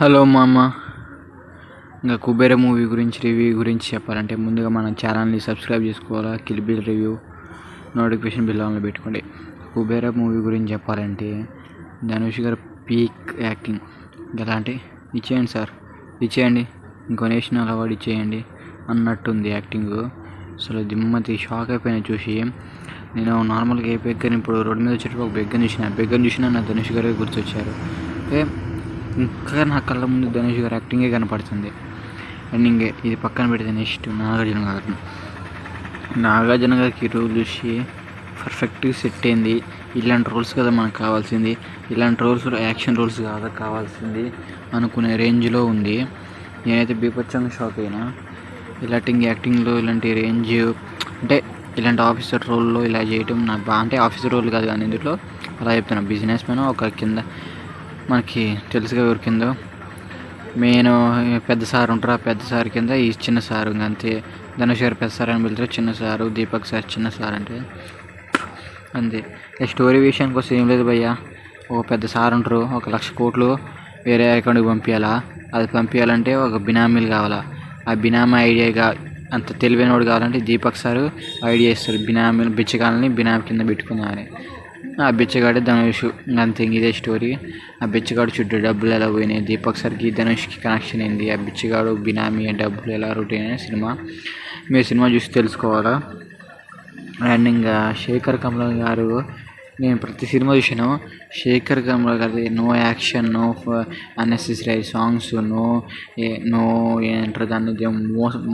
Hello మామ. ఇంకా Kubera movie గురించి రివ్యూ గురించి చెప్పాలంటే ముందుగా మన ఛానల్ని సబ్స్క్రైబ్ చేసుకోవాలా. Kill bill review notification bill ఆన్లో పెట్టుకోండి. కుబేర మూవీ గురించి చెప్పాలంటే ధనుష్ గారు పీక్ యాక్టింగ్. ఎలా అంటే ఇచ్చేయండి సార్, ఇచ్చేయండి, ఇంకో నేషనల్ అవార్డు ఇచ్చేయండి అన్నట్టుంది యాక్టింగ్. అసలు దిమ్మతి షాక్ అయిపోయినా చూసి. నేను నార్మల్గా ఏ బెగ్గని ఇప్పుడు రోడ్డు మీద వచ్చేటప్పుడు ఒక బెగ్గని చూసినా నా ధనుష్ గారే గుర్తొచ్చారు. అంటే ఇంకా నా కళ్ళ ముందు ధనుష్ గారు యాక్టింగే కనపడుతుంది. అండ్ ఇంకే ఇది పక్కన పెడితే నెక్స్ట్ నాగార్జున గారికి రోల్ చూసి పర్ఫెక్ట్గా సెట్ అయింది. ఇలాంటి రోల్స్ కదా మనకు కావాల్సింది, ఇలాంటి రోల్స్ యాక్షన్ రోల్స్ కాదా కావాల్సింది అనుకునే రేంజ్లో ఉంది. నేనైతే బీభత్సంగా షాక్ అయినా. ఇలాంటి యాక్టింగ్లో ఇలాంటి రేంజ్ అంటే ఇలాంటి ఆఫీసర్ రోల్లో ఇలా చేయటం నాకు బాగా, అంటే ఆఫీసర్ రోల్ కాదు కానీ ఇందులో అలా చెప్తున్నాను. బిజినెస్ మ్యాన్ ఒక కింద మనకి తెలుసుగా ఎవరి కింద మెయిన్ పెద్ద సార్ ఉంటారు, ఆ పెద్ద సార్ కింద ఈ చిన్న సారు. అంతే ధనుష్ గారు పెద్ద సార్ అని పిలుస్తారు, చిన్న సారు దీపక్ సార్ చిన్న సార్ అంటే అంతే. స్టోరీ విషయానికి వస్తే ఏం లేదు భయ్య. ఒక పెద్ద సార్ ఉంటారు, 1,00,000 కోట్లు వేరే అకౌంట్కి పంపించాలా. అది పంపించాలంటే ఒక బినామీలు కావాలా. ఆ బినామీ ఐడియాగా అంత తెలివైనవాడు కావాలంటే దీపక్ సారు ఐడియా ఇస్తారు. బినామీలు బిచ్చగాలని బినామీ కింద పెట్టుకుందామని. ఆ బిచ్చగాడు ధనుష్, అంతే. ఇదే స్టోరీ. ఆ బిచ్చగాడు చుట్టూ డబ్బులు ఎలా పోయినాయి, దీపక్ సార్కి ధనుష్కి కనెక్షన్ అయింది, ఆ బిచ్చగాడు బినామీ డబ్బులు ఎలా రూట్ అయినాయి సినిమా. మీరు సినిమా చూసి తెలుసుకోవాలా. అండ్ ఇంకా శేఖర్ కమల గారు, నేను ప్రతి సినిమా చూసాను. శేఖర్ కమల గారి no action, no unnecessary songs, no ఏంటారు దాన్ని,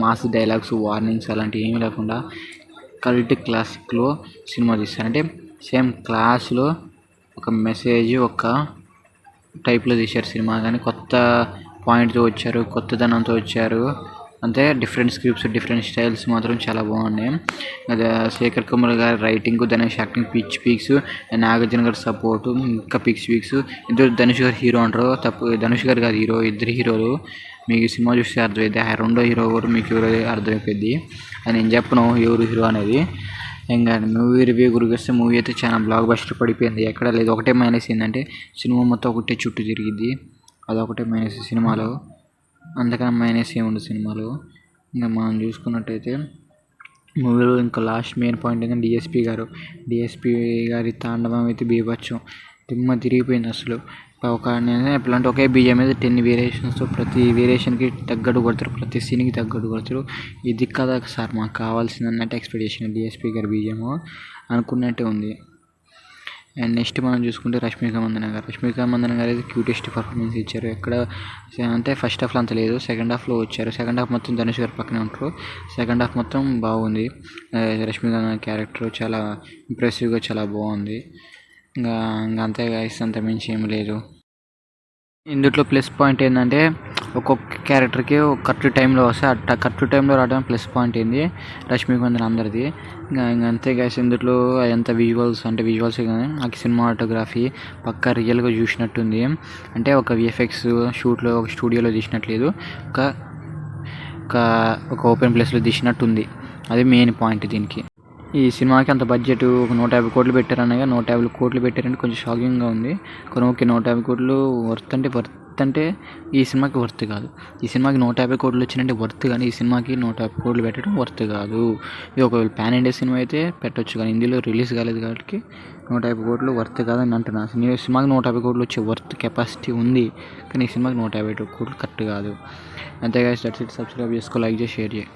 మాస్ డైలాగ్స్, వార్నింగ్స్ అలాంటివి ఏమీ లేకుండా కల్ట్ క్లాసిక్లో సినిమా తీస్తారు. అంటే సేమ్ క్లాస్లో ఒక మెసేజ్ ఒక టైప్లో తీశారు సినిమా. కానీ కొత్త పాయింట్తో వచ్చారు, కొత్తదనంతో వచ్చారు. అంతే. డిఫరెంట్ స్క్రిప్ట్స్, డిఫరెంట్ స్టైల్స్ మాత్రం చాలా బాగున్నాయి. అదే శేఖర్ కమల్ గారి writing, Dhanush acting peaks, Nagarjuna గారి సపోర్టు ఇంకా పీక్స్. ఇద్దరు ధనుష్ గారు హీరో అంటారు, తప్పు. ధనుష్ గారు కాదు హీరో, ఇద్దరు హీరోలు. మీకు సినిమా చూస్తే అర్థమైంది. ఆ రెండో హీరో ఎవరు మీకు ఎవరు అర్థమైపోయింది. అది నేను చెప్పను ఎవరు హీరో అనేది. ఇంకా మూవీ రివ్యూ గురించి వస్తే మూవీ అయితే చాలా బ్లాక్ బస్టర్ పడిపోయింది. ఎక్కడ లేదు. ఒకటే మైనస్ ఏంటంటే సినిమా మొత్తం ఒకటే చుట్టూ తిరిగిద్ది, అదొకటే మైనస్ సినిమాలో. అంతకన్నా మైనస్ ఏముండదు సినిమాలో. ఇంకా మనం చూసుకున్నట్టయితే మూవీలో ఇంకా లాస్ట్ మెయిన్ పాయింట్ ఏంటంటే డిఎస్పీ గారి తాండవం అయితే బీభత్సం. దిమ్మ తిరిగిపోయింది అసలు. ఎప్పుడంటే ఒకే బీజం మీద 10 వేరియేషన్స్తో ప్రతి వేరియేషన్కి తగ్గట్టు కొడతారు, ప్రతి సీన్కి తగ్గట్టు కొడతారు. ఇది కదా సార్ మాకు కావాల్సింది అన్నట్టు ఎక్స్పెక్టేషన్. డిఎస్పీ గారి బీజము అనుకున్నట్టే ఉంది. అండ్ నెక్స్ట్ మనం చూసుకుంటే రష్మిక మందన గారు అయితే క్యూటెస్ట్ పర్ఫార్మెన్స్ ఇచ్చారు. ఎక్కడ అంటే ఫస్ట్ హాఫ్లో అంత లేదు, సెకండ్ హాఫ్లో వచ్చారు. సెకండ్ హాఫ్ మొత్తం ధనుష్ గారు పక్కనే ఉంటారు. సెకండ్ హాఫ్ మొత్తం బాగుంది. రష్మిక క్యారెక్టర్ చాలా ఇంప్రెసివ్గా చాలా బాగుంది. ఇంకా అంతే గాయస్, అంత మించి ఏమి లేదు. ఇందులో ప్లస్ పాయింట్ ఏంటంటే ఒక్కొక్క క్యారెక్టర్కి ఒక కరెక్ట్ టైంలో వస్తే ఆ కరెక్ట్ టైంలో రావడం ప్లస్ పాయింట్ ఏంది రష్మిక మందన అందరిది. ఇంకా అంతే గాయస్. ఇందులో ఎంత విజువల్స్ కానీ ఆ సినిమాటోగ్రఫీ పక్కా రియల్గా చూసినట్టుంది. అంటే ఒక విఎఫ్ఎక్స్ షూట్లో ఒక స్టూడియోలో తీసినట్లేదు, ఒక ఓపెన్ ప్లేస్లో తీసినట్టుంది. అది మెయిన్ పాయింట్ దీనికి. ఈ సినిమాకి అంత బడ్జెట్ ఒక 150 కోట్లు పెట్టారనగా 150 కోట్లు పెట్టారంటే కొంచెం షాకింగ్గా ఉంది. కానీ ఓకే, 150 కోట్లు వర్త్ అంటే ఈ సినిమాకి వర్త్ కాదు. ఈ సినిమాకి 150 కోట్లు వచ్చినంటే వర్త్, కానీ ఈ సినిమాకి 150 కోట్లు పెట్టడం వర్త్ కాదు. ఇది ఒకవేళ పాన్ ఇండియా సినిమా అయితే పెట్టవచ్చు, కానీ ఇందులో రిలీజ్ కాలేదు కాబట్టి 150 కోట్లు వర్త్ కాదని అంటున్నాను. ఈ సినిమాకి 150 కోట్లు వచ్చే వర్త్ కెపాసిటీ ఉంది, కానీ ఈ సినిమాకి 150 కోట్లు కరెక్ట్ కాదు. అంతే గాయ్స్, దట్స్ ఇట్. సబ్స్క్రైబ్ చేసుకో, లైక్ చేసి, షేర్ చేయి.